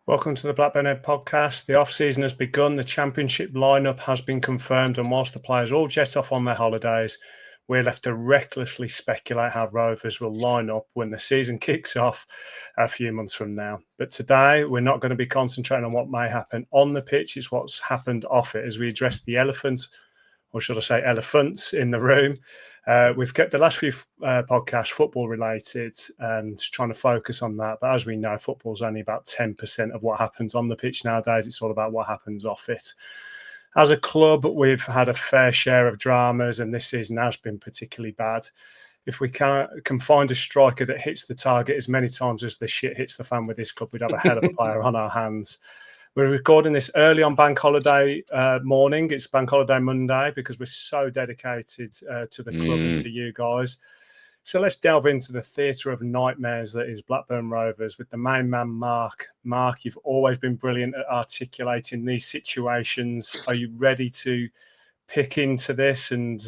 Welcome to the Blackburn End Podcast. The off-season has begun. The championship lineup has been confirmed, and whilst the players all jet off on their holidays, we're left to recklessly speculate how Rovers will line up when the season kicks off a few months from now. But today, we're not going to be concentrating on what may happen on the pitch. It's what's happened off it as we address the elephant, or should I say elephants, in the room. We've kept the last few podcasts football related and trying to focus on that. But as we know, football's only about 10% of what happens on the pitch nowadays. It's all about what happens off it. As a club, we've had a fair share of dramas, and this season has been particularly bad. If we can find a striker that hits the target as many times as the shit hits the fan with this club, we'd have a hell of a player on our hands. We're recording this early on Bank Holiday morning. It's Bank Holiday Monday because we're so dedicated to the club and to you guys. So let's delve into the theatre of nightmares that is Blackburn Rovers with the main man, Mark. Mark, you've always been brilliant at articulating these situations. Are you ready to pick into this and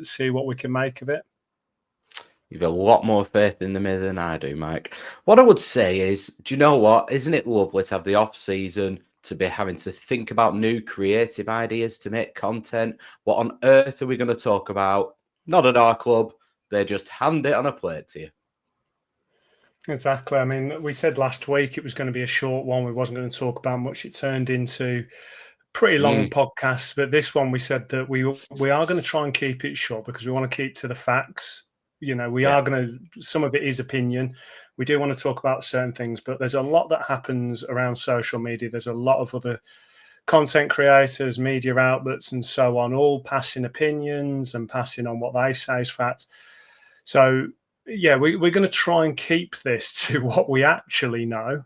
see what we can make of it? You've a lot more faith in me than I do, Mike. What I would say is, do you know what? Isn't it lovely to have the off-season, to be having to think about new creative ideas to make content? What on earth are we going to talk about? Not at our club. They just hand it on a plate to you. Exactly. I mean, we said last week it was going to be a short one. We wasn't going to talk about much. It turned into pretty long podcast. But this one, we said that we are going to try and keep it short because we want to keep to the facts. You know, we are going to, some of it is opinion. We do want to talk about certain things, but there's a lot that happens around social media. There's a lot of other content creators, media outlets, and so on, all passing opinions and passing on what they say is fact. So, yeah, we're going to try and keep this to what we actually know.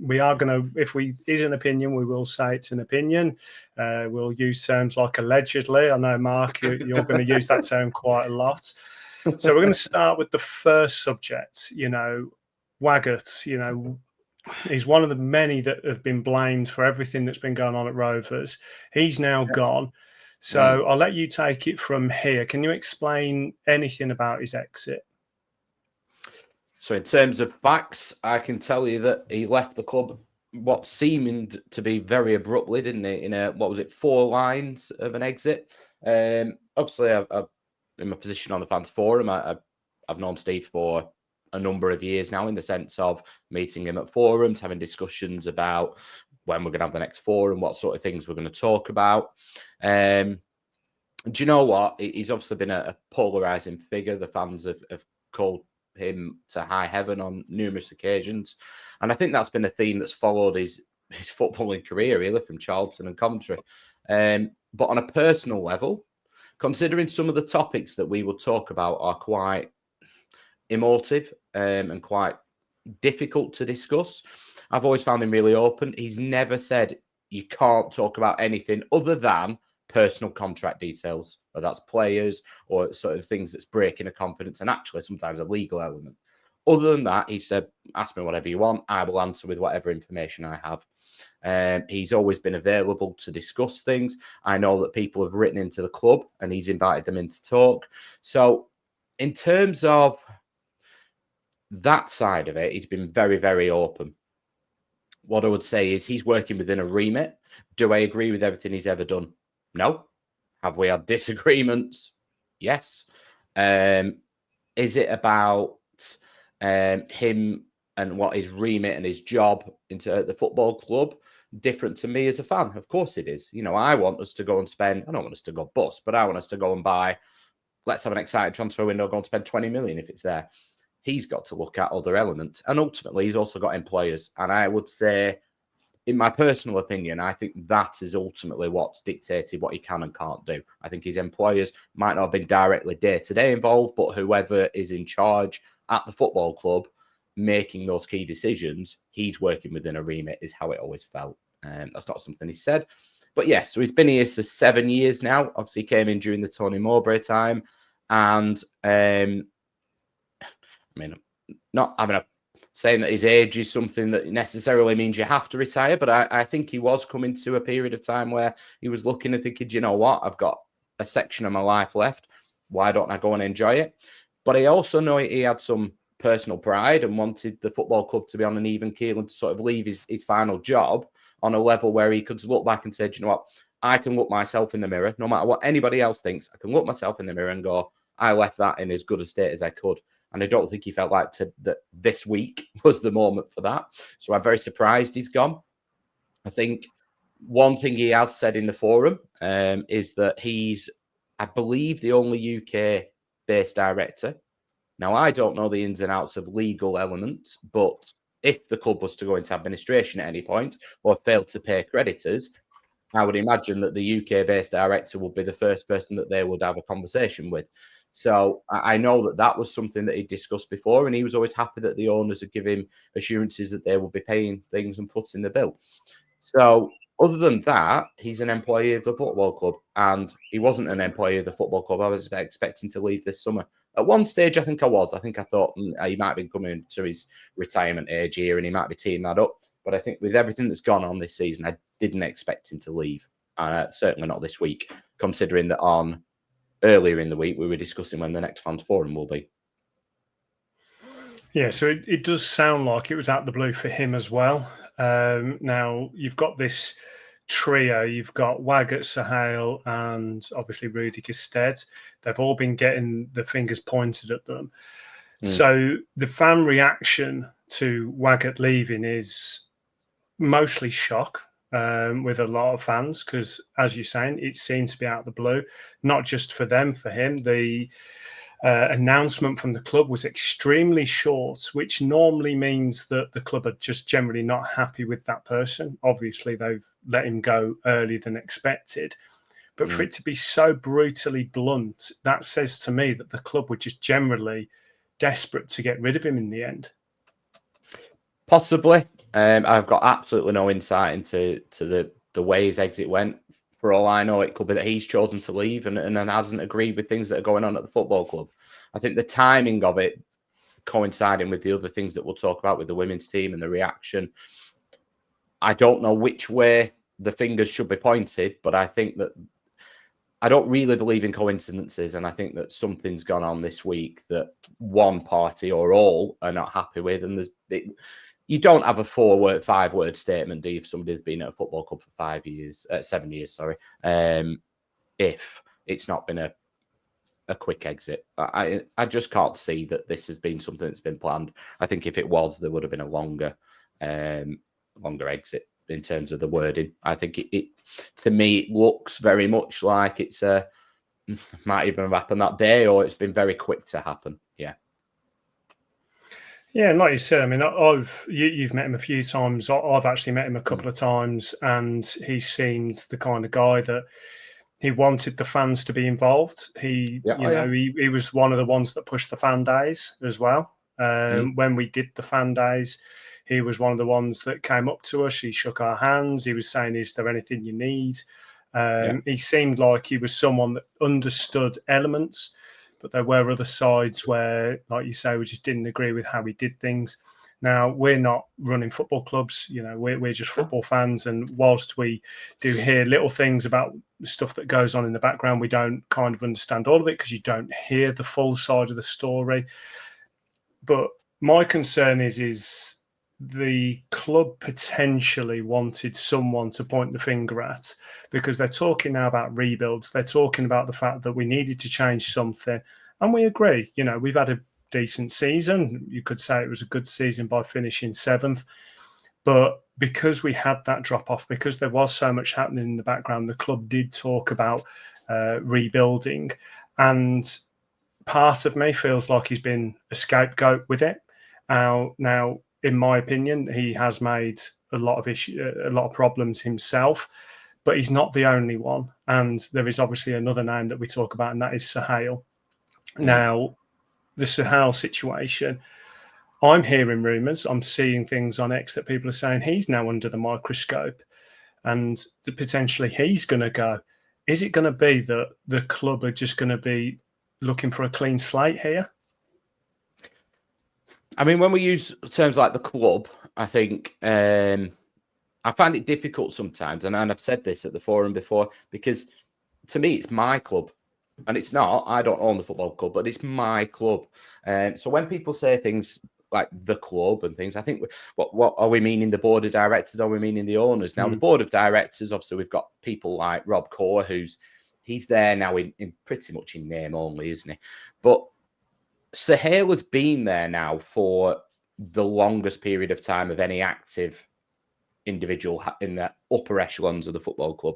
We are going to, if we is an opinion, we will say it's an opinion. We'll use terms like allegedly. I know, Mark, you're going to use that term quite a lot. So we're going to start with the first subject. You know, Waggott, you know, he's one of the many that have been blamed for everything that's been going on at Rovers. He's now gone. So I'll let you take it from here. Can you explain anything about his exit? So in terms of facts, I can tell you that he left the club what seemed to be very abruptly, didn't he? In a, 4 lines of an exit. Obviously, I've in my position on the fans forum, I've known Steve for a number of years now, in the sense of meeting him at forums, having discussions about when we're going to have the next forum, what sort of things we're going to talk about. Do you know what? He's obviously been a polarizing figure. The fans have called him to high heaven on numerous occasions. And I think that's been a theme that's followed his footballing career, really, from Charlton and Coventry. But on a personal level, considering some of the topics that we will talk about are quite emotive and quite difficult to discuss, I've always found him really open. He's never said you can't talk about anything other than personal contract details, or that's players or sort of things that's breaking a confidence and actually sometimes a legal element. Other than that, he said, ask me whatever you want. I will answer with whatever information I have. He's always been available to discuss things. I know that people have written into the club and he's invited them in to talk. So in terms of that side of it, he's been very, very open. What I would say is he's working within a remit. Do I agree with everything he's ever done? No. Have we had disagreements? Yes. Is it about him and what his remit and his job into the football club different to me as a fan? Of course it is. You know, I want us to go and spend, I don't want us to go bust, but I want us to go and buy, let's have an exciting transfer window, go and spend 20 million if it's there. He's got to look at other elements. And ultimately, he's also got employers. And I would say, in my personal opinion, I think that is ultimately what's dictated what he can and can't do. I think his employers might not have been directly day-to-day involved, but whoever is in charge at the football club making those key decisions, he's working within a remit, is how it always felt. That's not something he said. But yeah, so he's been here for 7 years now. Obviously, he came in during the Tony Mowbray time. And, I mean, not having saying that his age is something that necessarily means you have to retire, but I think he was coming to a period of time where he was looking and thinking, you know what, I've got a section of my life left. Why don't I go and enjoy it? But I also know he had some personal pride and wanted the football club to be on an even keel and to sort of leave his final job on a level where he could look back and say, you know what, I can look myself in the mirror, no matter what anybody else thinks, I can look myself in the mirror and go, I left that in as good a state as I could. And I don't think he felt like that this week was the moment for that. So I'm very surprised he's gone. I think one thing he has said in the forum is that he's, I believe, the only UK-based director. Now, I don't know the ins and outs of legal elements, but if the club was to go into administration at any point or fail to pay creditors, I would imagine that the UK-based director would be the first person that they would have a conversation with. So I know that was something that he discussed before, and he was always happy that the owners would give him assurances that they would be paying things and footing the bill. So other than that, he's an employee of the football club, and he wasn't an employee of the football club. I was expecting to leave this summer. At one stage, I think I was. I think I thought he might have been coming to his retirement age here, and he might be teeing that up. But I think with everything that's gone on this season, I didn't expect him to leave. Certainly not this week, considering that earlier in the week, we were discussing when the next fans forum will be. Yeah, so it does sound like it was out the blue for him as well. Now, you've got this trio. You've got Waggott, Suhail, and obviously Rudy Gestead. They've all been getting the fingers pointed at them. So the fan reaction to Waggott leaving is mostly shock. With a lot of fans, because as you're saying, it seemed to be out of the blue, not just for them, for him. The announcement from the club was extremely short, which normally means that the club are just generally not happy with that person. Obviously, they've let him go earlier than expected. But for it to be so brutally blunt, that says to me that the club were just generally desperate to get rid of him in the end. Possibly. I've got absolutely no insight into the way his exit went. For all I know, it could be that he's chosen to leave and hasn't agreed with things that are going on at the football club. I think the timing of it coinciding with the other things that we'll talk about with the women's team and the reaction, I don't know which way the fingers should be pointed, but I think that I don't really believe in coincidences, and I think that something's gone on this week that one party or all are not happy with, and you don't have a 5-word statement, do you, if somebody's been at a football club for 7 years, if it's not been a quick exit. I just can't see that this has been something that's been planned. I think if it was, there would have been a longer exit in terms of the wording. I think it to me, it looks very much like it's might even have happened that day, or it's been very quick to happen. Yeah. Yeah, and like you said, I mean, you've met him a few times. I've actually met him a couple of times, and he seemed the kind of guy that he wanted the fans to be involved. He was one of the ones that pushed the fan days as well. When we did the fan days, he was one of the ones that came up to us. He shook our hands. He was saying, "Is there anything you need?" He seemed like he was someone that understood elements. But there were other sides where, like you say, we just didn't agree with how he did things. Now, we're not running football clubs, we're just football fans. And whilst we do hear little things about stuff that goes on in the background, we don't kind of understand all of it because you don't hear the full side of the story. But my concern is the club potentially wanted someone to point the finger at, because they're talking now about rebuilds. They're talking about the fact that we needed to change something. And we agree, we've had a decent season. You could say it was a good season by finishing 7th. But because we had that drop off, because there was so much happening in the background, the club did talk about rebuilding. And part of me feels like he's been a scapegoat with it. Now, in my opinion, he has made a lot of problems himself, but he's not the only one. And there is obviously another name that we talk about, and that is Suhail. Now, the Sahal situation, I'm hearing rumours, I'm seeing things on X that people are saying he's now under the microscope and potentially he's going to go. Is it going to be that the club are just going to be looking for a clean slate here? I mean, when we use terms like the club, I think I find it difficult sometimes, and I've said this at the forum before, because to me, it's my club. And it's not. I don't own the football club, but it's my club. So when people say things like the club and things, I think, what are we meaning? The board of directors? Are we meaning the owners? Now, the board of directors, obviously, we've got people like Rob Core, he's there now in pretty much in name only, isn't he? But Suhail has been there now for the longest period of time of any active individual in the upper echelons of the football club.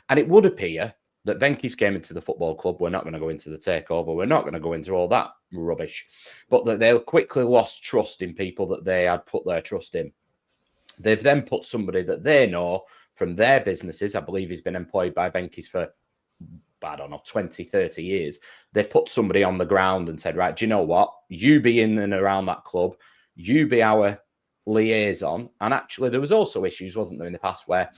And it would appear that Venky's came into the football club. We're not going to go into the takeover. We're not going to go into all that rubbish. But that they quickly lost trust in people that they had put their trust in. They've then put somebody that they know from their businesses. I believe he's been employed by Venky's for, I don't know, 20, 30 years. They put somebody on the ground and said, right, do you know what? You be in and around that club. You be our liaison. And actually, there was also issues, wasn't there, in the past where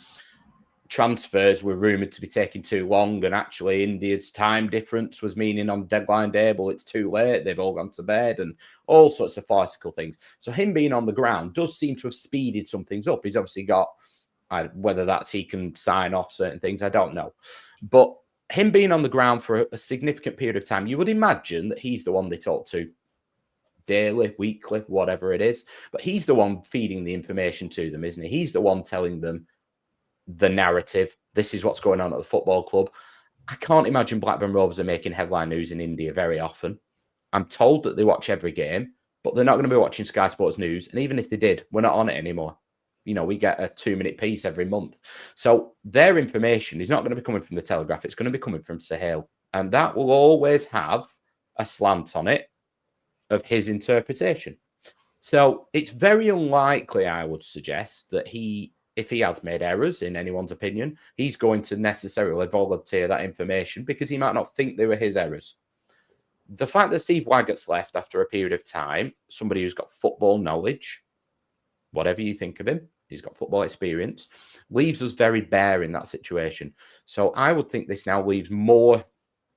transfers were rumoured to be taking too long, and actually India's time difference was meaning on deadline day, well, it's too late, they've all gone to bed, and all sorts of farcical things. So him being on the ground does seem to have speeded some things up. He's obviously got, whether that's he can sign off certain things, I don't know. But him being on the ground for a significant period of time, you would imagine that he's the one they talk to daily, weekly, whatever it is. But he's the one feeding the information to them, isn't he? He's the one telling them the narrative. This is what's going on at the football club. I can't imagine Blackburn Rovers are making headline news in India very often. I'm told that they watch every game, but they're not going to be watching Sky Sports News. And even if they did, we're not on it anymore. You know, we get a 2-minute piece every month. So their information is not going to be coming from the Telegraph. It's going to be coming from Suhail. And that will always have a slant on it of his interpretation. So it's very unlikely, I would suggest, that if he has made errors, in anyone's opinion, he's going to necessarily volunteer that information because he might not think they were his errors. The fact that Steve Waggott's left after a period of time, somebody who's got football knowledge, whatever you think of him, he's got football experience, leaves us very bare in that situation. So I would think this now leaves more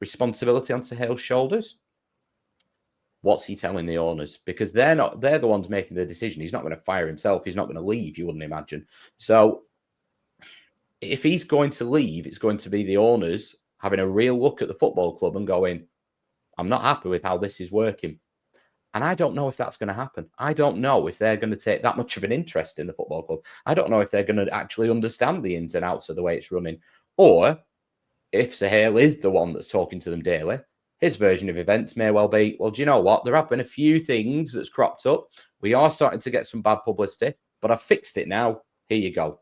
responsibility on Suhail's shoulders. What's he telling the owners? Because they're the ones making the decision. He's not going to fire himself. He's not going to leave, you wouldn't imagine. So if he's going to leave, it's going to be the owners having a real look at the football club and going, I'm not happy with how this is working. And I don't know if that's going to happen. I don't know if they're going to take that much of an interest in the football club. I don't know if they're going to actually understand the ins and outs of the way it's running. Or if Suhail is the one that's talking to them daily, his version of events may well be, well, do you know what? There have been a few things that's cropped up. We are starting to get some bad publicity, but I've fixed it now. Here you go.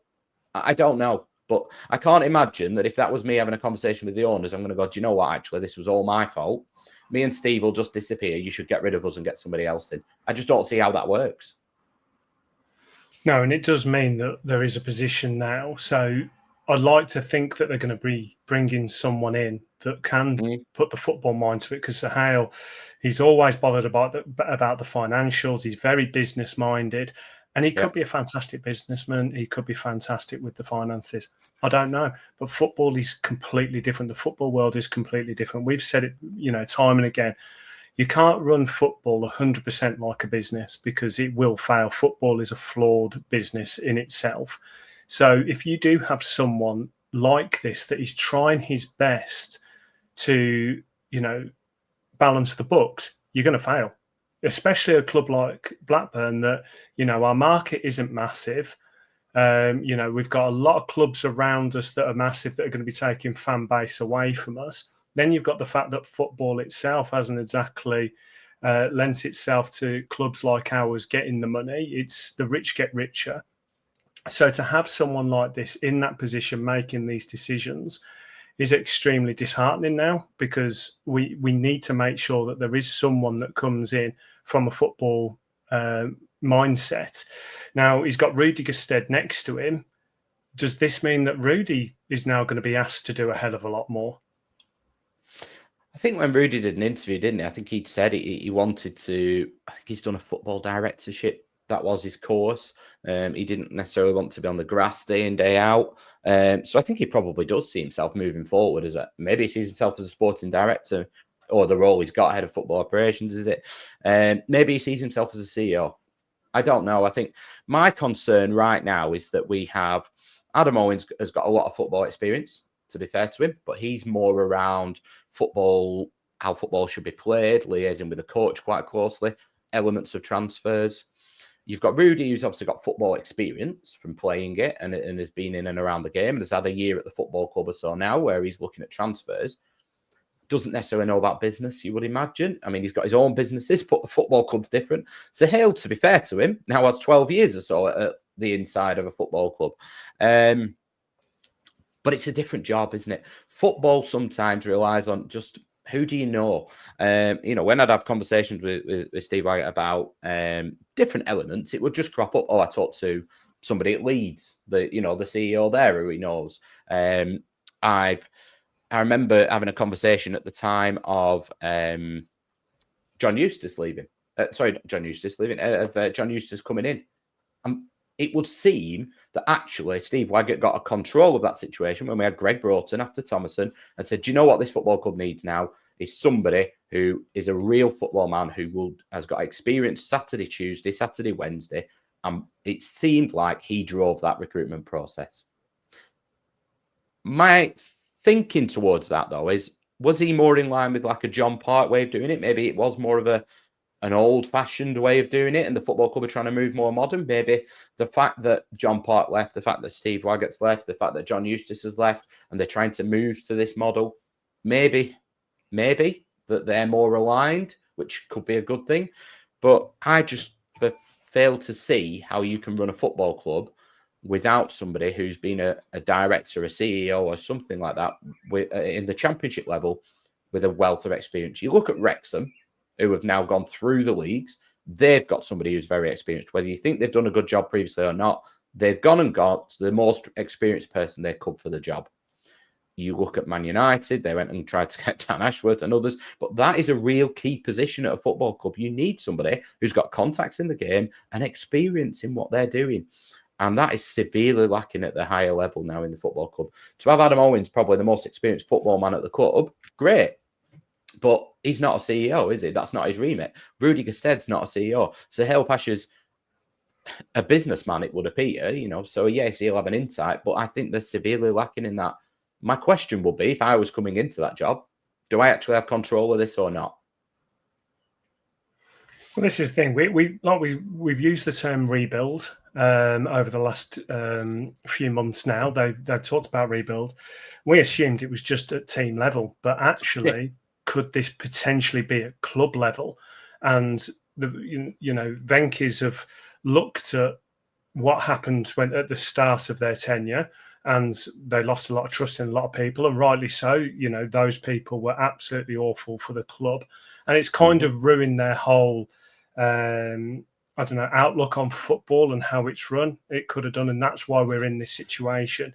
I don't know. But I can't imagine that if that was me having a conversation with the owners, I'm going to go, do you know what? Actually, this was all my fault. Me and Steve will just disappear. You should get rid of us and get somebody else in. I just don't see how that works. No, and it does mean that there is a position now. So I'd like to think that they're going to be bringing someone in that can put the football mind to it, because Suhail, he's always bothered about the financials. He's very business minded, and he could be a fantastic businessman. He could be fantastic with the finances. I don't know, but football is completely different. The football world is completely different. We've said it, time and again. You can't run football 100% like a business because it will fail. Football is a flawed business in itself. So if you do have someone like this that is trying his best to, balance the books, you're going to fail, especially a club like Blackburn that, our market isn't massive. We've got a lot of clubs around us that are massive that are going to be taking fan base away from us. Then you've got the fact that football itself hasn't exactly lent itself to clubs like ours getting the money. It's the rich get richer. So to have someone like this in that position making these decisions is extremely disheartening now, because we need to make sure that there is someone that comes in from a football mindset. Now, he's got Rudy Gestead next to him. Does this mean that Rudy is now going to be asked to do a hell of a lot more? I think when Rudy did an interview, didn't he? I think he'd said he wanted to, I think he's done a football directorship. That was his course. He didn't necessarily want to be on the grass day in, day out. So I think he probably does see himself moving forward as maybe he sees himself as a sporting director, or the role he's got head of football operations, is it? Maybe he sees himself as a CEO. I don't know. I think my concern right now is that we have Adam Owens has got a lot of football experience. to be fair to him, but he's more around football, how football should be played, liaising with the coach quite closely, elements of transfers. You've got Rudy, who's obviously got football experience from playing it and has been in and around the game and has had a year at the football club or so now where he's looking at transfers. Doesn't necessarily know about business, you would imagine. I mean, he's got his own businesses, but the football club's different. Suhail, to be fair to him, now has 12 years or so at the inside of a football club. But it's a different job, isn't it? Football sometimes relies on just who do you know? When I'd have conversations with Steve Waggott about different elements, it would just crop up. Oh, I talked to somebody at Leeds, the CEO there who he knows. I remember having a conversation at the time of John Eustace leaving. John Eustace coming in. It would seem that actually Steve Waggott got a control of that situation when we had Greg Broughton after Thomason and said, do you know what this football club needs now? Is somebody who is a real football man who has got experience Saturday, Tuesday, Saturday, Wednesday. And it seemed like he drove that recruitment process. My thinking towards that, though, was he more in line with like a John Park way of doing it? Maybe it was more of an old-fashioned way of doing it and the football club are trying to move more modern. Maybe the fact that John Park left, the fact that Steve Waggott's left, the fact that John Eustace has left and they're trying to move to this model, maybe that they're more aligned, which could be a good thing. But I just fail to see how you can run a football club without somebody who's been a director, a CEO or something like that in the championship level with a wealth of experience. You look at Wrexham, who have now gone through the leagues. They've got somebody who's very experienced. Whether you think they've done a good job previously or not, they've gone and got the most experienced person they could for the job. You look at Man United, they went and tried to get Dan Ashworth and others, but that is a real key position at a football club. You need somebody who's got contacts in the game and experience in what they're doing. And that is severely lacking at the higher level now in the football club. To have Adam Owens, probably the most experienced football man at the club, great. But he's not a CEO, is he? That's not his remit. Rudy Gested's not a CEO. Suhail Pasha's a businessman, it would appear, So, yes, he'll have an insight, but I think they're severely lacking in that. My question would be, if I was coming into that job, do I actually have control of this or not? Well, this is the thing. We've used the term rebuild over the last few months now. They've talked about rebuild. We assumed it was just at team level, but actually, could this potentially be at club level? And Venky's have looked at what happened at the start of their tenure, and they lost a lot of trust in a lot of people, and rightly so. Those people were absolutely awful for the club, and it's kind of ruined their whole outlook on football and how it's run. It could have done, and that's why we're in this situation.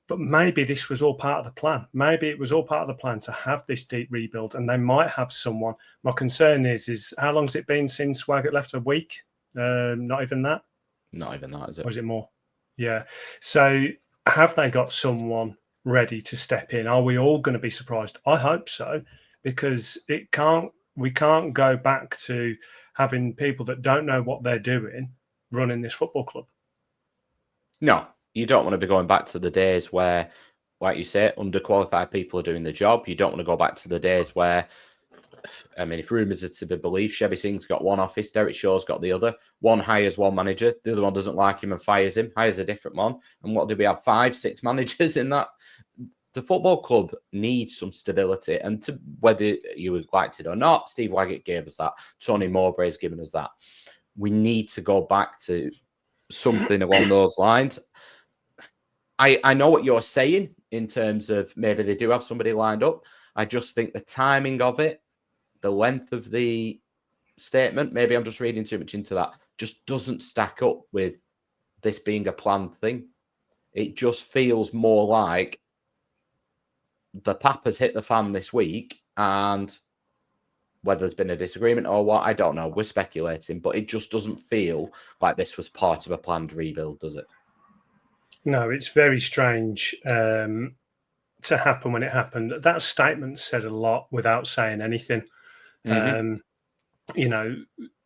But maybe this was all part of the plan. Maybe it was all part of the plan to have this deep rebuild, and they might have someone. My concern is how long's it been since Waggott left? A week? Not even that? Not even that, is it? Or is it more? Yeah. So have they got someone ready to step in? Are we all going to be surprised? I hope so, because we can't go back to having people that don't know what they're doing running this football club. No. You don't want to be going back to the days where, like you say, underqualified people are doing the job. You don't want to go back to the days where, if rumours are to be believed, Chevy Singh's got one office, Derek Shaw's got the other. One hires one manager, the other one doesn't like him and fires him, hires a different one. And what do we have, 5-6 managers in that? The football club needs some stability. And whether you would like it or not, Steve Waggott gave us that. Tony Mowbray's given us that. We need to go back to something along those lines. I know what you're saying in terms of maybe they do have somebody lined up. I just think the timing of it, the length of the statement, maybe I'm just reading too much into that, just doesn't stack up with this being a planned thing. It just feels more like the pap has hit the fan this week, and whether there's been a disagreement or what, I don't know. We're speculating, but it just doesn't feel like this was part of a planned rebuild, does it? No, it's very strange to happen when it happened. That statement said a lot without saying anything. Mm-hmm.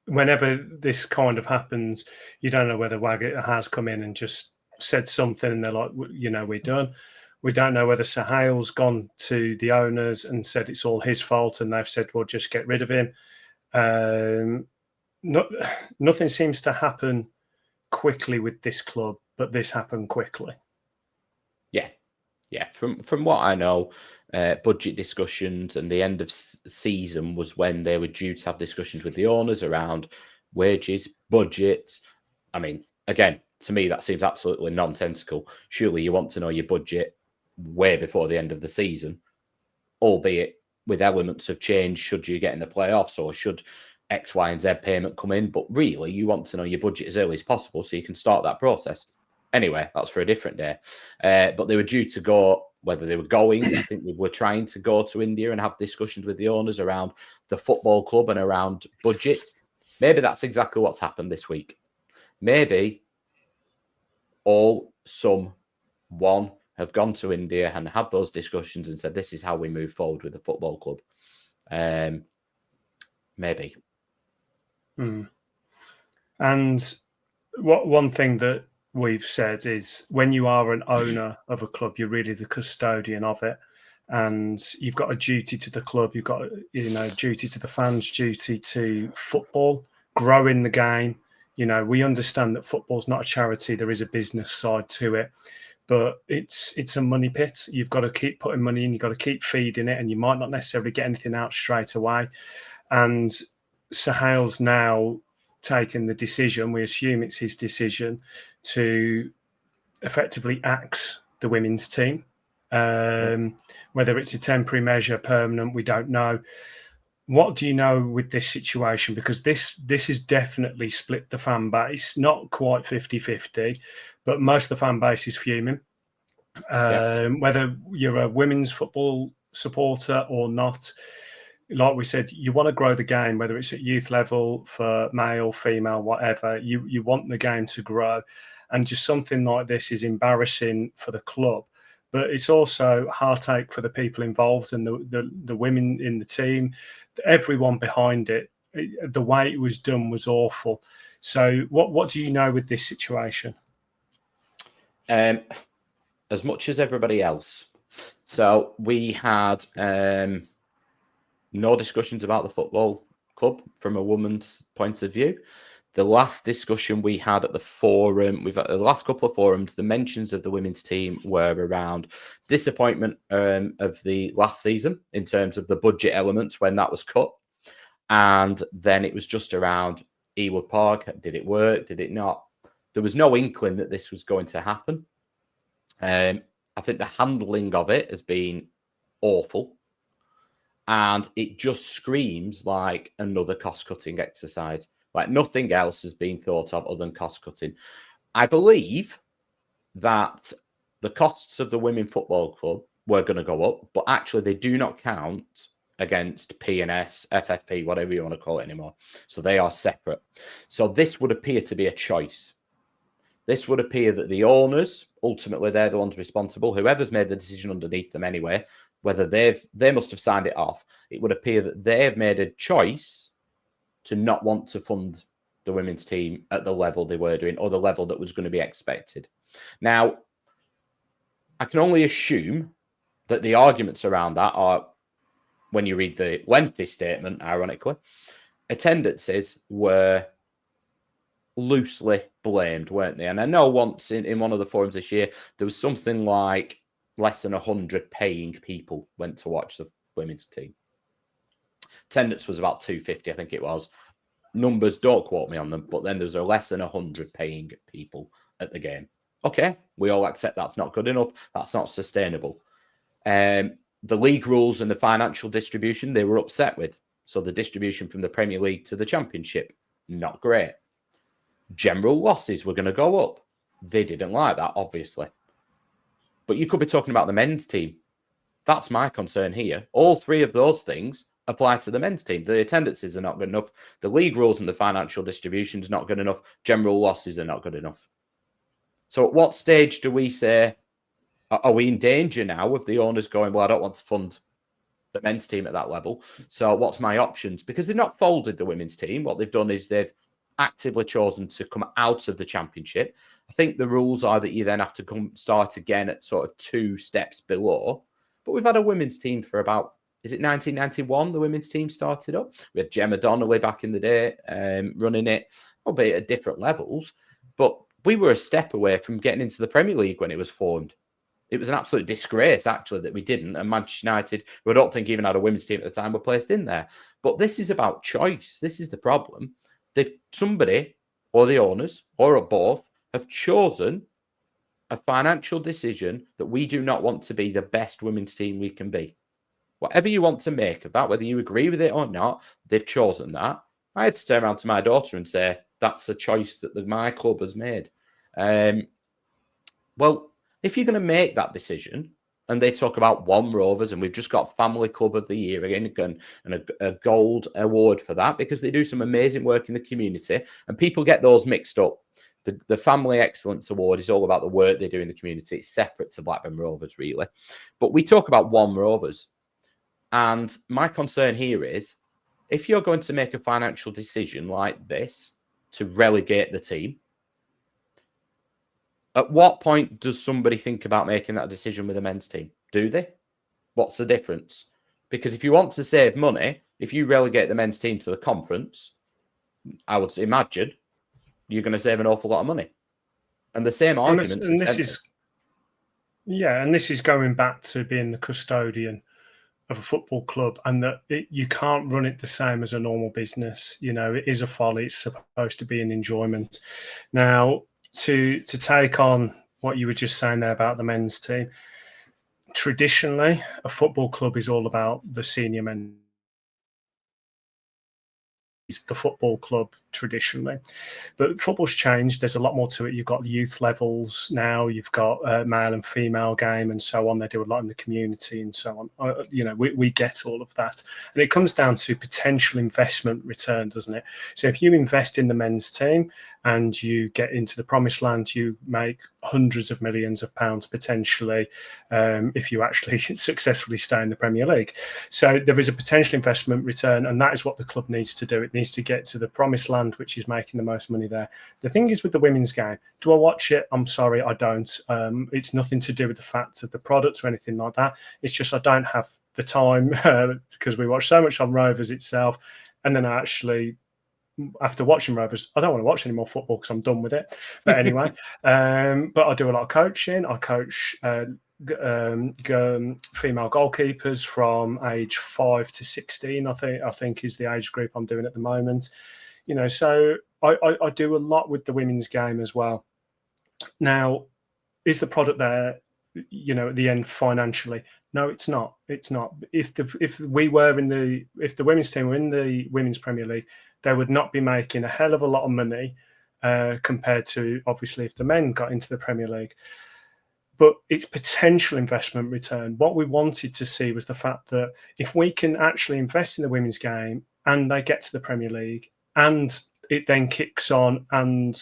Whenever this kind of happens, you don't know whether Waggott has come in and just said something and they're like, we're done. We don't know whether Suhail's gone to the owners and said it's all his fault, and they've said, well, just get rid of him. Nothing seems to happen quickly with this club, but this happened quickly. Yeah. From what I know, budget discussions and the end of season was when they were due to have discussions with the owners around wages, budgets. I mean, again, to me, that seems absolutely nonsensical. Surely you want to know your budget way before the end of the season, albeit with elements of change should you get in the playoffs or should X, Y, and Z payment come in. But really, you want to know your budget as early as possible so you can start that process. Anyway, that's for a different day. But they were due to go, whether they were going, I think they were trying to go to India and have discussions with the owners around the football club and around budgets. Maybe that's exactly what's happened this week. Maybe one have gone to India and had those discussions and said, this is how we move forward with the football club. Maybe. And one thing that we've said is when you are an owner of a club, you're really the custodian of it. And you've got a duty to the club. You've got, duty to the fans, duty to football, growing the game. We understand that football's not a charity. There is a business side to it, but it's a money pit. You've got to keep putting money in. You've got to keep feeding it, and you might not necessarily get anything out straight away. And Suhail's now taken the decision, we assume it's his decision, to effectively axe the women's team. Whether it's a temporary measure, permanent, we don't know. What do you know with this situation? Because this has definitely split the fan base, not quite 50-50, but most of the fan base is fuming. Whether you're a women's football supporter or not, like we said, you want to grow the game, whether it's at youth level for male, female, whatever. You want the game to grow. And just something like this is embarrassing for the club. But it's also heartache for the people involved and the women in the team, everyone behind it. The way it was done was awful. So what do you know with this situation? As much as everybody else. So we had no discussions about the football club from a woman's point of view. The last discussion we had at the forum, we've had the last couple of forums, the mentions of the women's team were around disappointment of the last season in terms of the budget elements when that was cut. And then it was just around Ewood Park. Did it work? Did it not? There was no inkling that this was going to happen. I think the handling of it has been awful. And it just screams like another cost-cutting exercise. Like nothing else has been thought of other than cost-cutting. I believe that the costs of the Women Football Club were going to go up, but actually they do not count against P&S, FFP, whatever you want to call it anymore. So they are separate. So this would appear to be a choice. This would appear that the owners, ultimately they're the ones responsible, whoever's made the decision underneath them anyway, whether they must have signed it off. It would appear that they have made a choice to not want to fund the women's team at the level they were doing or the level that was going to be expected. Now, I can only assume that the arguments around that are, when you read the lengthy statement, ironically, attendances were loosely blamed, weren't they? And I know once in one of the forums this year, there was something like less than 100 paying people went to watch the women's team. Attendance was about 250, I think it was. Numbers, don't quote me on them, but then there was less than 100 paying people at the game. Okay, we all accept that's not good enough. That's not sustainable. The league rules and the financial distribution, they were upset with. So the distribution from the Premier League to the Championship, not great. General losses were going to go up. They didn't like that, obviously. But you could be talking about the men's team. That's my concern here. All three of those things apply to the men's team. The attendances are not good enough. The league rules and the financial distribution is not good enough. General losses are not good enough. So at what stage do we say, are we in danger now of the owners going, well, I don't want to fund the men's team at that level. So what's my options? Because they've not folded the women's team. What they've done is they've actively chosen to come out of the championship. I think the rules are that you then have to start again at sort of 2 steps below. But we've had a women's team for about, is it 1991 the women's team started up? We had Gemma Donnelly back in the day running it, albeit at different levels. But we were a step away from getting into the Premier League when it was formed. It was an absolute disgrace, actually, that we didn't. And Manchester United, who I don't think even had a women's team at the time, were placed in there. But this is about choice. This is the problem. Somebody, or the owners, or both, have chosen a financial decision that we do not want to be the best women's team we can be. Whatever you want to make of that, whether you agree with it or not, they've chosen that. I had to turn around to my daughter and say, that's a choice that my club has made. Well, if you're going to make that decision, and they talk about One Rovers, and we've just got Family Club of the Year again, and a gold award for that, because they do some amazing work in the community, and people get those mixed up. The Family Excellence Award is all about the work they do in the community. It's separate to Blackburn Rovers, really. But we talk about One Rovers. And my concern here is, if you're going to make a financial decision like this to relegate the team, at what point does somebody think about making that decision with the men's team? Do they? What's the difference? Because if you want to save money, if you relegate the men's team to the conference, I would imagine you're going to save an awful lot of money. And the same arguments. And this is going back to being the custodian of a football club, and that you can't run it the same as a normal business. You know, it is a folly. It's supposed to be an enjoyment. Now, to take on what you were just saying there about the men's team, traditionally, a football club is all about the senior men. The football club traditionally, but football's changed. There's a lot more to it. You've got youth levels now, you've got male and female game and so on. They do a lot in the community and so on. We get all of that, and it comes down to potential investment return, doesn't it? So if you invest in the men's team and you get into the promised land, you make hundreds of millions of pounds potentially if you actually successfully stay in the Premier League. So there is a potential investment return, and that is what the club needs to do. It needs to get to the promised land, which is making the most money there. The thing is with the women's game, do I watch it? I'm sorry, I don't. It's nothing to do with the fact of the product or anything like that. It's just I don't have the time because we watch so much on Rovers itself, and then I actually, after watching Rovers, I don't want to watch any more football because I'm done with it. But anyway, but I do a lot of coaching. I coach female goalkeepers from age 5 to 16. I think is the age group I'm doing at the moment. You know, so I do a lot with the women's game as well. Now, is the product there, you know, at the end financially? No, it's not. It's not. If the women's team were in the Women's Premier League, they would not be making a hell of a lot of money compared to, obviously, if the men got into the Premier League. But it's potential investment return. What we wanted to see was the fact that if we can actually invest in the women's game and they get to the Premier League and it then kicks on and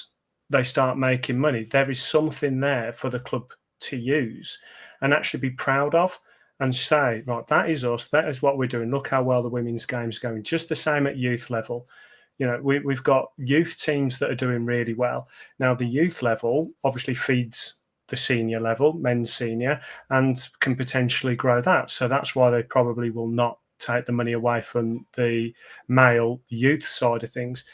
they start making money, there is something there for the club to use and actually be proud of and say, right, that is us. That is what we're doing. Look how well the women's game's going. Just the same at youth level. You know, we've got youth teams that are doing really well. Now, the youth level obviously feeds the senior level, men's senior, and can potentially grow that. So that's why they probably will not take the money away from the male youth side of things.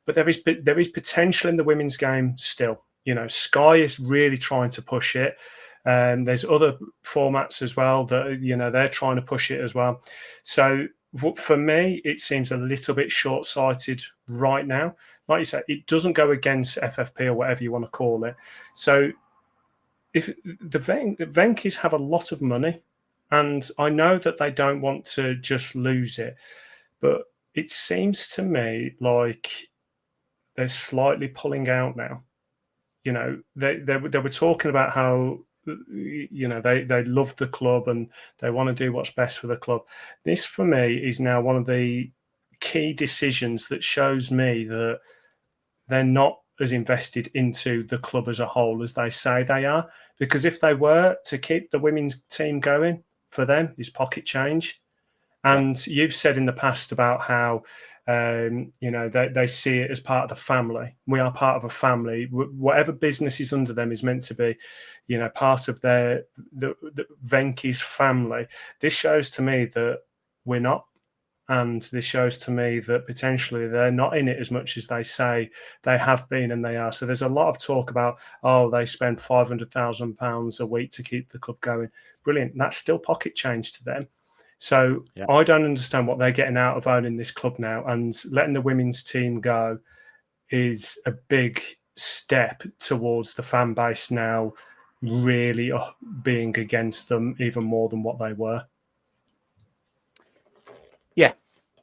But there is potential in the women's game still. You know, Sky is really trying to push it. There's other formats as well that, you know, they're trying to push it as well. So for me, it seems a little bit short-sighted right now. Like you said, it doesn't go against FFP or whatever you want to call it. So if the Venkys have a lot of money, and I know that they don't want to just lose it, but it seems to me like they're slightly pulling out now. You know, they were talking about how, you know, they love the club and they want to do what's best for the club. This, for me, is now one of the key decisions that shows me that they're not as invested into the club as a whole as they say they are. Because if they were to keep the women's team going, for them is pocket change. And you've said in the past about how They see it as part of the family. We are part of a family. Whatever business is under them is meant to be, part of the Venky's family. This shows to me that we're not. And this shows to me that potentially they're not in it as much as they say they have been, and they are. So there's a lot of talk about, they spend £500,000 a week to keep the club going. Brilliant. That's still pocket change to them. So yeah. I don't understand what they're getting out of owning this club now, and letting the women's team go is a big step towards the fan base now really being against them even more than what they were. Yeah,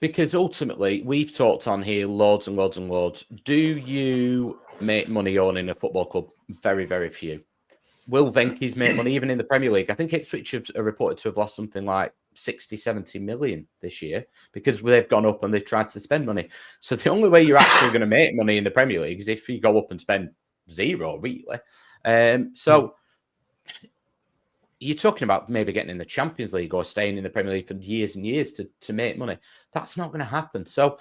because ultimately we've talked on here loads and loads and loads. Do you make money owning a football club? Very, very few. Will Venky's make money even in the Premier League? I think Ipswich are reported to have lost something like 60, 70 million this year because they've gone up and they've tried to spend money. So the only way you're actually going to make money in the Premier League is if you go up and spend zero, really. So you're talking about maybe getting in the Champions League or staying in the Premier League for years and years to make money. That's not going to happen. So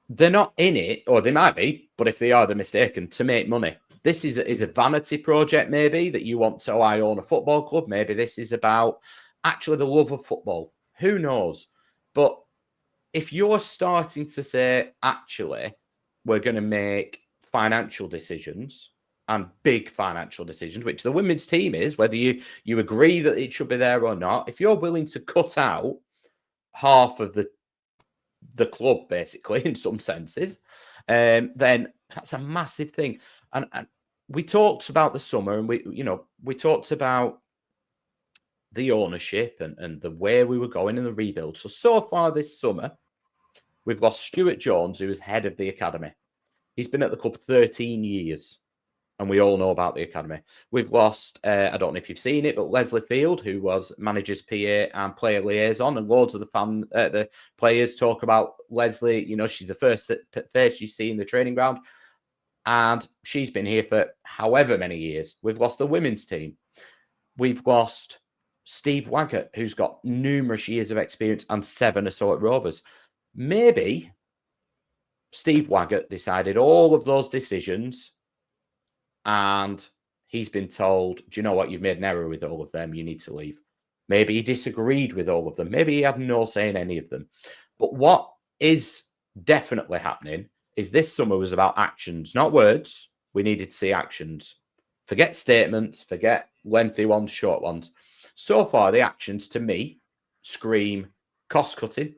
they're not in it, or they might be, but if they are, they're mistaken, to make money. This is a vanity project, maybe, that you want to, I own a football club. Maybe this is about actually the love of football. Who knows? But if you're starting to say, actually, we're going to make financial decisions, and big financial decisions, which the women's team is, whether you agree that it should be there or not, if you're willing to cut out half of the club, basically, in some senses, then that's a massive thing. And we talked about the summer, and we talked about the ownership and the way we were going in the rebuild. So far this summer, we've lost Stuart Jones, who was head of the academy. He's been at the club 13 years. And we all know about the academy. We've lost, I don't know if you've seen it, but Leslie Field, who was manager's PA and player liaison, and loads of the players talk about Leslie. She's the first face you see in the training ground, and she's been here for however many years. We've lost the women's team. We've lost Steve Waggott, who's got numerous years of experience and 7 or so at Rovers. Maybe Steve Waggott decided all of those decisions, and he's been told, do you know what? You've made an error with all of them. You need to leave. Maybe he disagreed with all of them. Maybe he had no say in any of them. But what is definitely happening is this summer was about actions, not words. We needed to see actions. Forget statements, forget lengthy ones, short ones. So far, the actions to me scream cost cutting.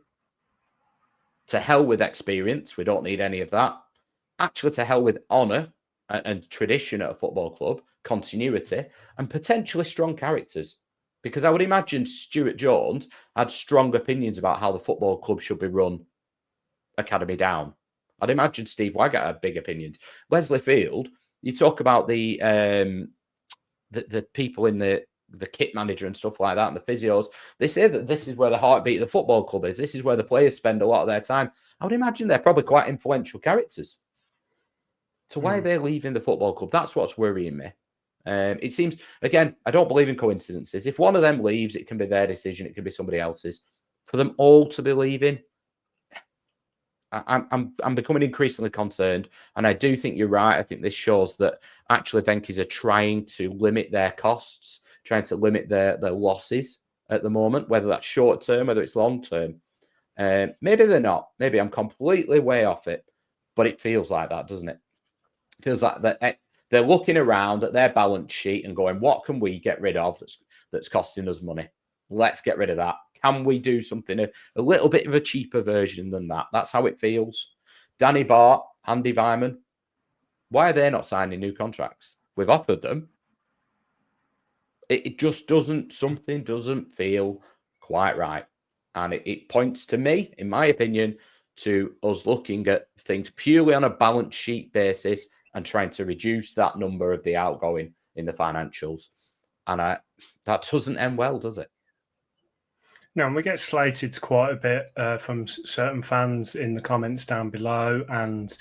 To hell with experience. We don't need any of that. Actually, to hell with honour and tradition at a football club, continuity, and potentially strong characters. Because I would imagine Stuart Jones had strong opinions about how the football club should be run, academy down. I'd imagine Steve Waggott had big opinions. Leslie Field, you talk about the people in the kit manager and stuff like that, and the physios, they say that this is where the heartbeat of the football club is. This is where the players spend a lot of their time. I would imagine they're probably quite influential characters. So why are they leaving the football club? That's what's worrying me. It seems, again, I don't believe in coincidences. If one of them leaves, it can be their decision. It can be somebody else's. For them all to be leaving, I'm becoming increasingly concerned. And I do think you're right. I think this shows that actually Venky's are trying to limit their costs, trying to limit their losses at the moment, whether that's short term, whether it's long term. Maybe they're not. Maybe I'm completely way off it. But it feels like that, doesn't it? Feels like they're looking around at their balance sheet and going, what can we get rid of that's costing us money? Let's get rid of that. Can we do something a little bit of a cheaper version than that? That's how it feels. Danny Bart, Andy Vyman, why are they not signing new contracts? We've offered them. It just doesn't feel quite right. And it points to me, in my opinion, to us looking at things purely on a balance sheet basis and trying to reduce that number of the outgoing in the financials. And that doesn't end well, does it? No, and we get slated quite a bit from certain fans in the comments down below and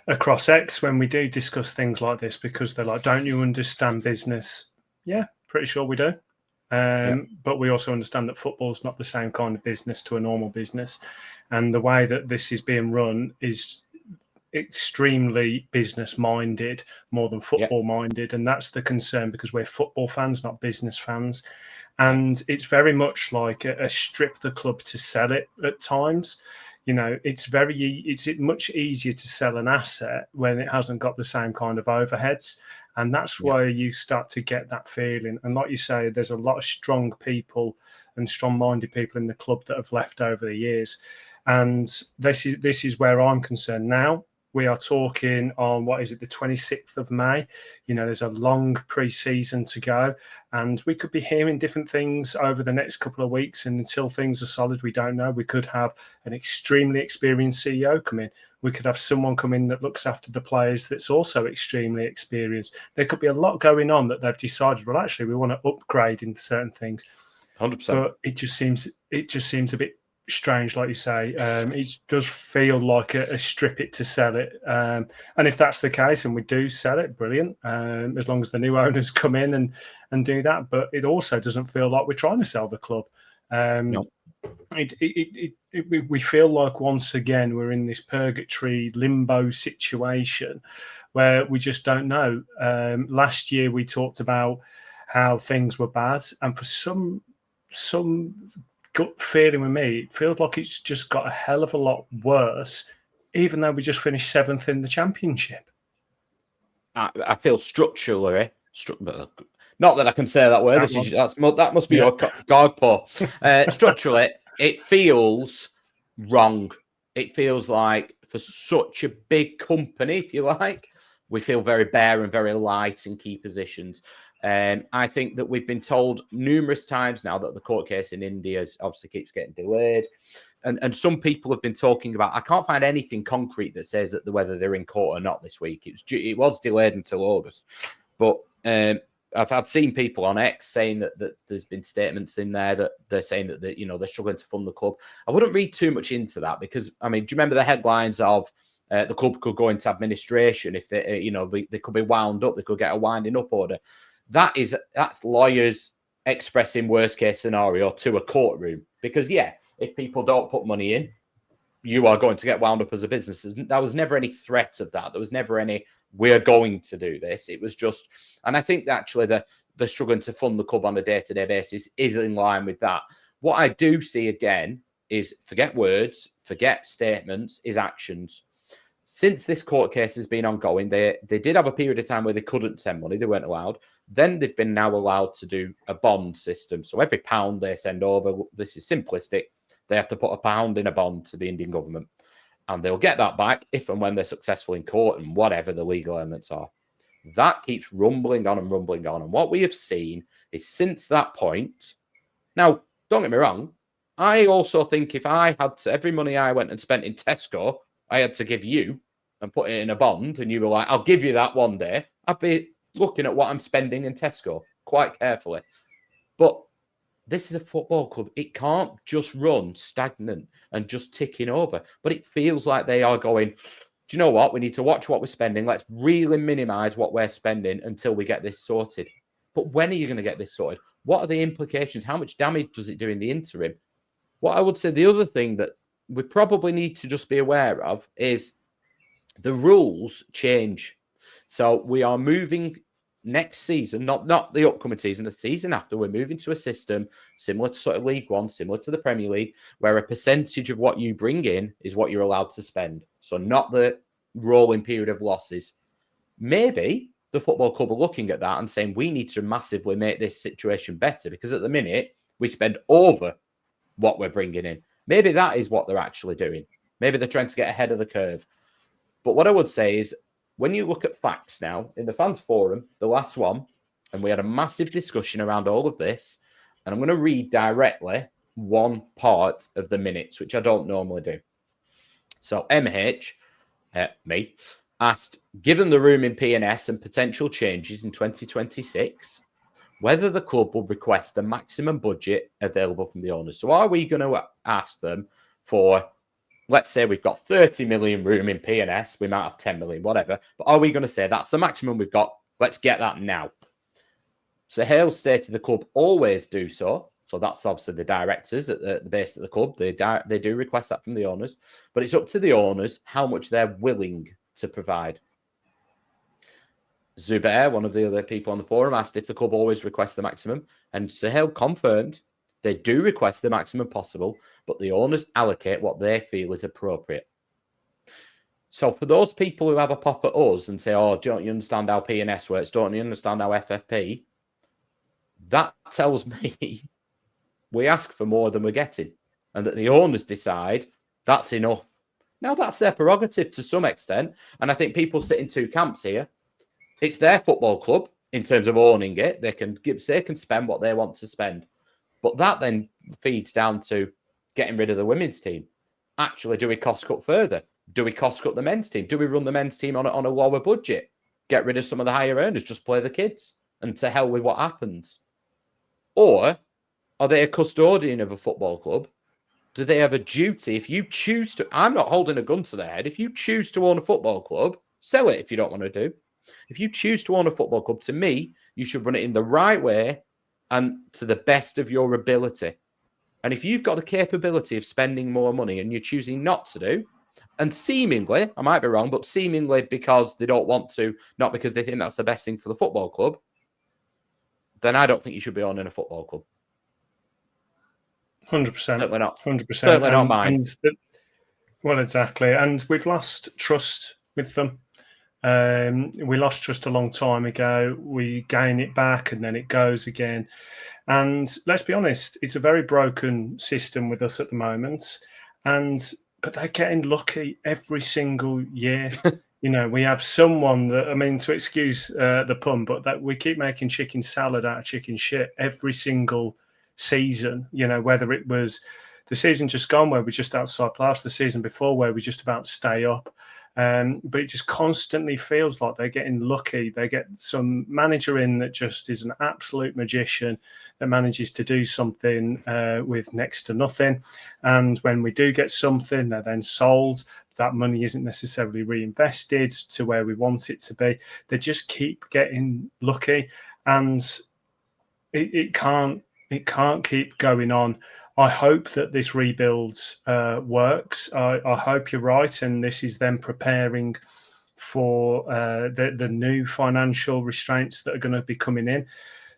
across X when we do discuss things like this, because they're like, don't you understand business? Yeah, pretty sure we do. But we also understand that football's not the same kind of business to a normal business. And the way that this is being run is extremely business minded more than football minded. And that's the concern, because we're football fans, not business fans. And it's very much like a strip the club to sell it at times. You know, it's much easier to sell an asset when it hasn't got the same kind of overheads. And that's where you start to get that feeling. And like you say, there's a lot of strong people and strong-minded people in the club that have left over the years. And this is where I'm concerned now. We are talking on, the 26th of May. You know, there's a long pre-season to go, and we could be hearing different things over the next couple of weeks. And until things are solid, we don't know. We could have an extremely experienced CEO come in. We could have someone come in that looks after the players that's also extremely experienced. There could be a lot going on that they've decided, well, actually, we want to upgrade into certain things. 100%. But it just seems a bit strange, like you say. It does feel like a strip it to sell it, and if that's the case and we do sell it, brilliant, as long as the new owners come in and do that. But it also doesn't feel like we're trying to sell the club. No. We feel like once again we're in this purgatory limbo situation where we just don't know. Last year we talked about how things were bad, and for some gut feeling with me, it feels like it's just got a hell of a lot worse, even though we just finished 7th in the championship. I feel structurally, not that I can say that word. That must be your God paw. Structurally, it feels wrong. It feels like for such a big company, if you like, we feel very bare and very light in key positions. I think that we've been told numerous times now that the court case in India obviously keeps getting delayed. And some people have been talking about, I can't find anything concrete that says that whether they're in court or not this week. It was delayed until August. But I've seen people on X saying that there's been statements in there that they're saying that they're struggling to fund the club. I wouldn't read too much into that because, I mean, do you remember the headlines of the club could go into administration if they could be wound up, they could get a winding up order. That's lawyers expressing worst case scenario to a courtroom because, if people don't put money in, you are going to get wound up as a business. There was never any threat of that. There was never any, we're going to do this. It was just, and I think that actually the struggling to fund the club on a day-to-day basis is in line with that. What I do see again is forget words, forget statements, is actions. Since this court case has been ongoing, they did have a period of time where they couldn't send money. They weren't allowed. Then they've been now allowed to do a bond system. So every pound they send over, this is simplistic, they have to put £1 in a bond to the Indian government. And they'll get that back if and when they're successful in court and whatever the legal elements are. That keeps rumbling on and rumbling on. And what we have seen is since that point, now, don't get me wrong, I also think if I had to, every money I went and spent in Tesco, I had to give you and put it in a bond, and you were like, I'll give you that one day, I'd be looking at what I'm spending in Tesco quite carefully. But this is a football club. It can't just run stagnant and just ticking over. But it feels like they are going, do you know what? We need to watch what we're spending. Let's really minimise what we're spending until we get this sorted. But when are you going to get this sorted? What are the implications? How much damage does it do in the interim? What I would say, the other thing that we probably need to just be aware of is the rules change. So we are moving next season, not the upcoming season, the season after, we're moving to a system similar to sort of League One, similar to the Premier League, where a percentage of what you bring in is what you're allowed to spend. So not the rolling period of losses. Maybe the football club are looking at that and saying, we need to massively make this situation better because at the minute we spend over what we're bringing in. Maybe that is what they're actually doing. Maybe they're trying to get ahead of the curve. But what I would say is, when you look at facts now, in the fans forum, the last one, and we had a massive discussion around all of this, and I'm going to read directly one part of the minutes, which I don't normally do. So MH, me, asked, given the room in P&S and potential changes in 2026, whether the club will request the maximum budget available from the owners. So are we going to ask them for, let's say we've got 30 million room in P&S, we might have 10 million, whatever, but are we going to say that's the maximum we've got? Let's get that now. Suhail stated the club always do so. So that's obviously the directors at the base of the club. They do request that from the owners, but it's up to the owners how much they're willing to provide. Zubair, one of the other people on the forum, asked if the club always requests the maximum, and Suhail confirmed they do request the maximum possible, but the owners allocate what they feel is appropriate. So for those people who have a pop at us and say, oh, don't you understand how P&S works? Don't you understand how FFP? That tells me we ask for more than we're getting, and that the owners decide that's enough. Now, that's their prerogative to some extent, and I think people sit in two camps here. It's their football club in terms of owning it. They can spend what they want to spend. But that then feeds down to getting rid of the women's team. Actually, do we cost cut further? Do we cost cut the men's team? Do we run the men's team on a lower budget? Get rid of some of the higher earners, just play the kids, and to hell with what happens? Or are they a custodian of a football club? Do they have a duty? If you choose to, I'm not holding a gun to their head. If you choose to own a football club, sell it if you don't want to do. If you choose to own a football club, to me, you should run it in the right way and to the best of your ability. And if you've got the capability of spending more money and you're choosing not to do, and seemingly, I might be wrong, but seemingly because they don't want to, not because they think that's the best thing for the football club, then I don't think you should be owning a football club. 100%. Certainly not. 100%. Certainly not mine. Well, exactly. And we've lost trust with them. We lost trust a long time ago. We gain it back and then it goes again. And let's be honest, it's a very broken system with us at the moment. But they're getting lucky every single year. We have someone that, to excuse the pun, but that we keep making chicken salad out of chicken shit every single season. Whether it was the season just gone where we're just outside playoffs, the season before where we're just about to stay up. But it just constantly feels like they're getting lucky. They get some manager in that just is an absolute magician that manages to do something with next to nothing. And when we do get something, they're then sold. That money isn't necessarily reinvested to where we want it to be. They just keep getting lucky, and it can't keep going on. I hope that this rebuild works. I hope you're right, and this is them preparing for the new financial restraints that are going to be coming in.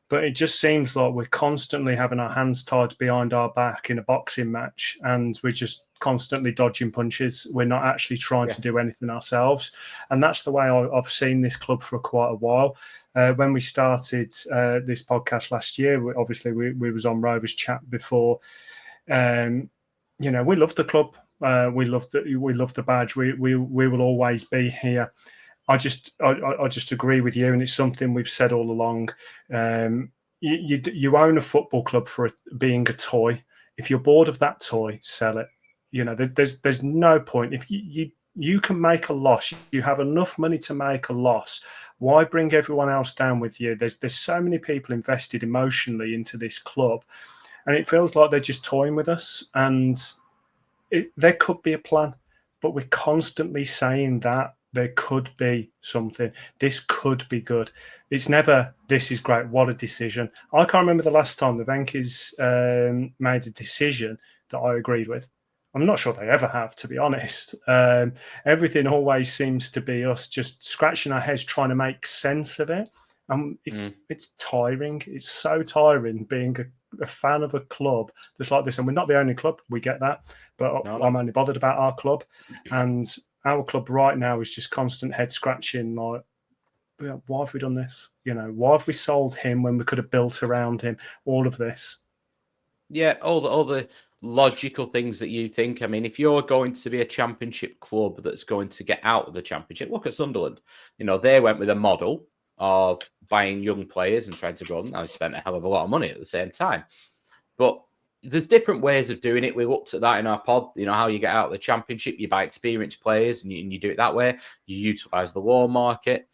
But it just seems like we're constantly having our hands tied behind our back in a boxing match, and we're just constantly dodging punches. We're not actually trying to do anything ourselves. And that's the way I've seen this club for quite a while. When we started this podcast last year, we was on Rovers Chat before. We love the club. We love the badge. We will always be here. I just agree with you, and it's something we've said all along. You own a football club for being a toy. If you're bored of that toy, sell it. There's no point. If you can make a loss, you have enough money to make a loss. Why bring everyone else down with you? There's so many people invested emotionally into this club, and it feels like they're just toying with us. And there could be a plan, but we're constantly saying that there could be something. This could be good. It's never, this is great, what a decision. I can't remember the last time the Venkys made a decision that I agreed with. I'm not sure they ever have, to be honest. Everything always seems to be us just scratching our heads trying to make sense of it. It's tiring. It's so tiring being a fan of a club that's like this. And we're not the only club, we get that. But no. I'm only bothered about our club. And our club right now is just constant head scratching, like, why have we done this? Why have we sold him when we could have built around him? All of this. Yeah, all the logical things that you think. If you're going to be a championship club that's going to get out of the championship, look at Sunderland. They went with a model of buying young players and trying to grow them. Now, they spent a hell of a lot of money at the same time. But there's different ways of doing it. We looked at that in our pod, how you get out of the championship. You buy experienced players and you do it that way. You utilise the loan market.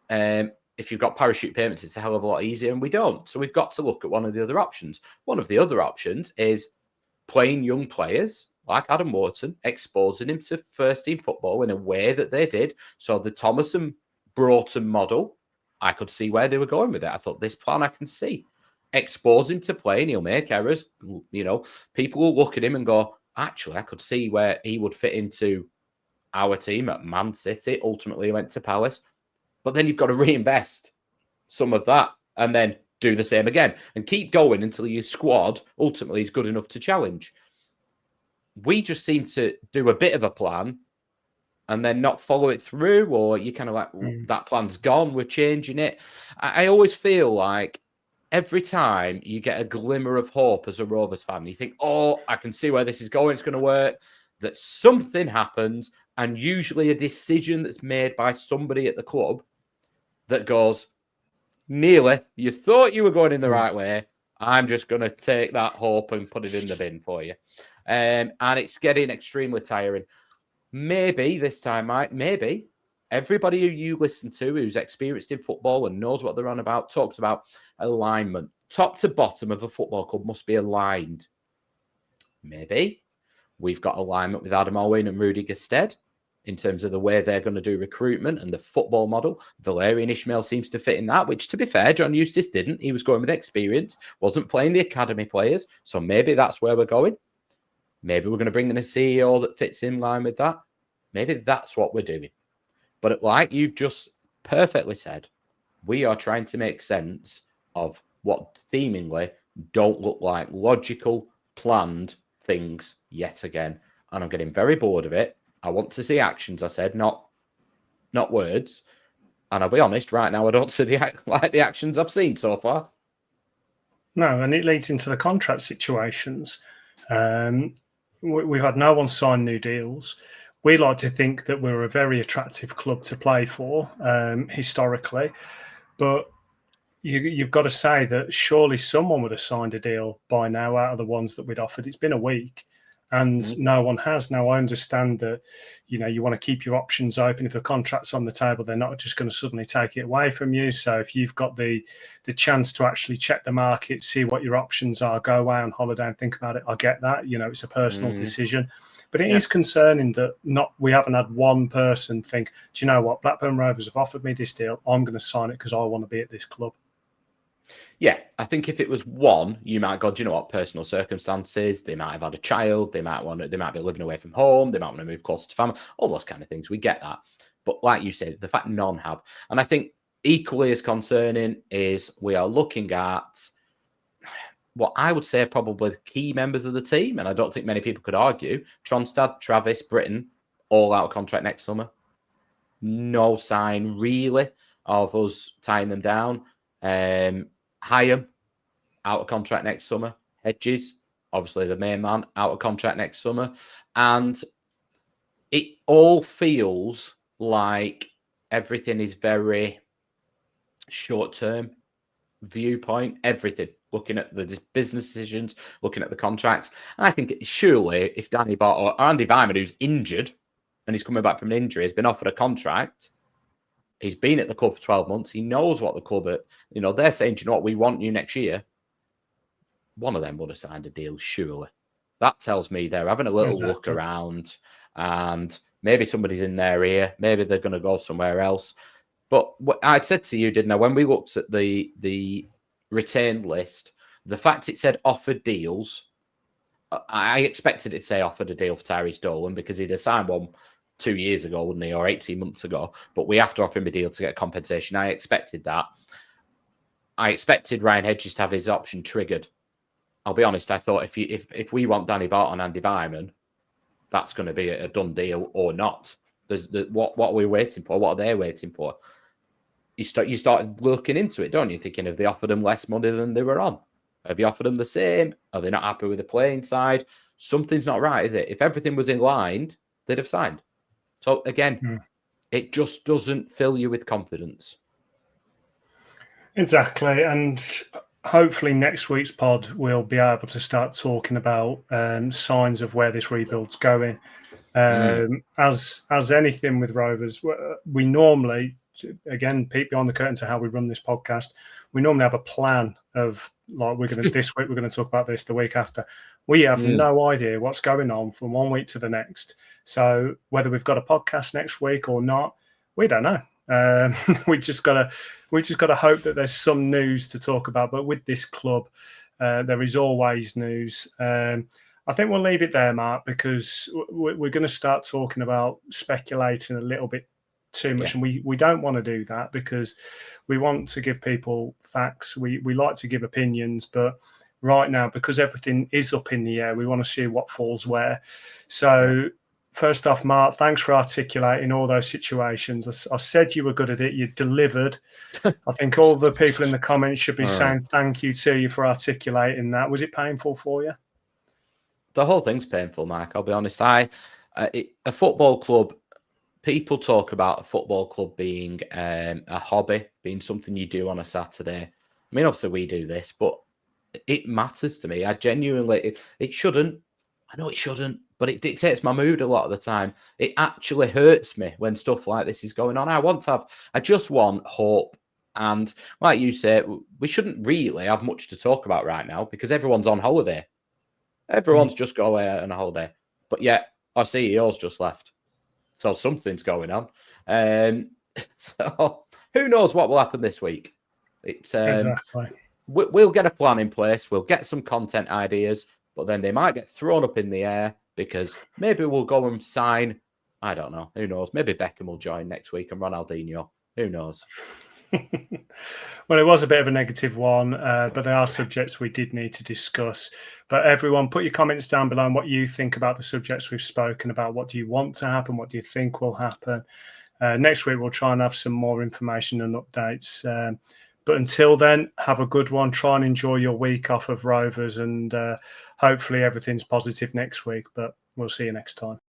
If you've got parachute payments, it's a hell of a lot easier, and we don't. So we've got to look at one of the other options. One of the other options is playing young players like Adam Wharton, exposing him to first-team football in a way that they did. So the Thomas and Broughton model I could see where they were going with it. I thought, this plan I can see. Expose him to play and he'll make errors. You know, people will look at him and go, actually, I could see where he would fit into our team at Man City. Ultimately, he went to Palace. But then you've got to reinvest some of that and then do the same again and keep going until your squad ultimately is good enough to challenge. We just seem to do a bit of a plan and then not follow it through, or you kind of like, that plan's gone, we're changing it. I always feel like every time you get a glimmer of hope as a Rovers fan, you think, oh, I can see where this is going, it's going to work, that something happens, and usually a decision that's made by somebody at the club that goes, nearly, you thought you were going in the right way, I'm just going to take that hope and put it in the bin for you. And it's getting extremely tiring. Maybe this time, Mike, maybe everybody who you listen to who's experienced in football and knows what they're on about talks about alignment. Top to bottom of a football club must be aligned. Maybe we've got alignment with Adam Owen and Rudy Gestead in terms of the way they're going to do recruitment and the football model. Valerian Ismail seems to fit in that, which, to be fair, John Eustace didn't. He was going with experience, wasn't playing the academy players. So maybe that's where we're going. Maybe we're going to bring in a CEO that fits in line with that. Maybe that's what we're doing. But like you've just perfectly said, we are trying to make sense of what seemingly don't look like logical, planned things yet again. And I'm getting very bored of it. I want to see actions, I said, not words. And I'll be honest, right now, I don't see the actions I've seen so far. No, and it leads into the contract situations. We've had no one sign new deals. We like to think that we're a very attractive club to play for historically, but you've got to say that surely someone would have signed a deal by now out of the ones that we'd offered. It's been a week and no one has. Now, I understand that, you know, you want to keep your options open. If a contract's on the table, they're not just going to suddenly take it away from you. So if you've got the chance to actually check the market, see what your options are, go away on holiday and think about it, I get that. You know, it's a personal decision. But it is concerning that we haven't had one person think, do you know what, Blackburn Rovers have offered me this deal, I'm going to sign it because I want to be at this club. Yeah, I think if it was one, you might go, do you know what, personal circumstances, they might have had a child, they might be living away from home, they might want to move closer to family, all those kind of things. We get that. But like you said, the fact none have. And I think equally as concerning is we are looking at what I would say are probably the key members of the team, and I don't think many people could argue, Tronstad, Travis, Britton, all out of contract next summer. No sign, really, of us tying them down. Hyam, out of contract next summer. Hedges, obviously the main man, out of contract next summer. And it all feels like everything is very short-term viewpoint, everything. Looking at the business decisions, looking at the contracts. And I think surely if Danny Bott or Andy Vyman, who's injured and he's coming back from an injury, has been offered a contract, he's been at the club for 12 months, he knows what the club, they're saying, do you know what, we want you next year. One of them would have signed a deal, surely. That tells me they're having a little look around and maybe somebody's in their ear, maybe they're going to go somewhere else. But what I said to you, didn't I, when we looked at the retained list, the fact it said offered deals, I expected it to say offered a deal for Tyrese Dolan because he'd have signed one 2 years ago, wouldn't he, or 18 months ago, but we have to offer him a deal to get compensation. I expected that. I expected Ryan Hedges to have his option triggered. I'll be honest, I thought if we want Danny Bart and Andy Vyman, that's going to be a done deal or not. What are we waiting for? What are they waiting for? You start looking into it, don't you? Thinking, have they offered them less money than they were on? Have you offered them the same? Are they not happy with the playing side? Something's not right, is it? If everything was in line, they'd have signed. So again, it just doesn't fill you with confidence. Exactly. And hopefully next week's pod, we'll be able to start talking about signs of where this rebuild's going. As anything with Rovers, we normally, again, peek behind the curtain to how we run this podcast, we normally have a plan of, like, this week we're going to talk about this, the week after. We have no idea what's going on from 1 week to the next. So whether we've got a podcast next week or not, we don't know. We just gotta hope that there's some news to talk about. But with this club, there is always news. I think we'll leave it there, Mark, because we're going to start talking about speculating a little bit too much, and we don't want to do that because we want to give people facts. We like to give opinions, but right now, because everything is up in the air, we want to see what falls where. So first off, Mark, thanks for articulating all those situations. I said you were good at it. You delivered. I think all the people in the comments should be saying thank you to you for articulating that. Was it painful for you? The whole thing's painful, Mark. I'll be honest. A football club, people talk about a football club being a hobby, being something you do on a Saturday. I mean, obviously we do this, but it matters to me. I genuinely, it shouldn't. I know it shouldn't, but it dictates my mood a lot of the time. It actually hurts me when stuff like this is going on. I just want hope. And like you say, we shouldn't really have much to talk about right now because everyone's on holiday. Everyone's just go away on a holiday. But yet, our CEO's just left. So something's going on. So who knows what will happen this week? Exactly. We'll get a plan in place. We'll get some content ideas. But then they might get thrown up in the air because maybe we'll go and sign. I don't know. Who knows? Maybe Beckham will join next week and Ronaldinho. Who knows? Well, it was a bit of a negative one, but there are subjects we did need to discuss. But everyone, put your comments down below on what you think about the subjects we've spoken about. What do you want to happen? What do you think will happen? Next week, we'll try and have some more information and updates. But until then, have a good one. Try and enjoy your week off of Rovers, and hopefully everything's positive next week. But we'll see you next time.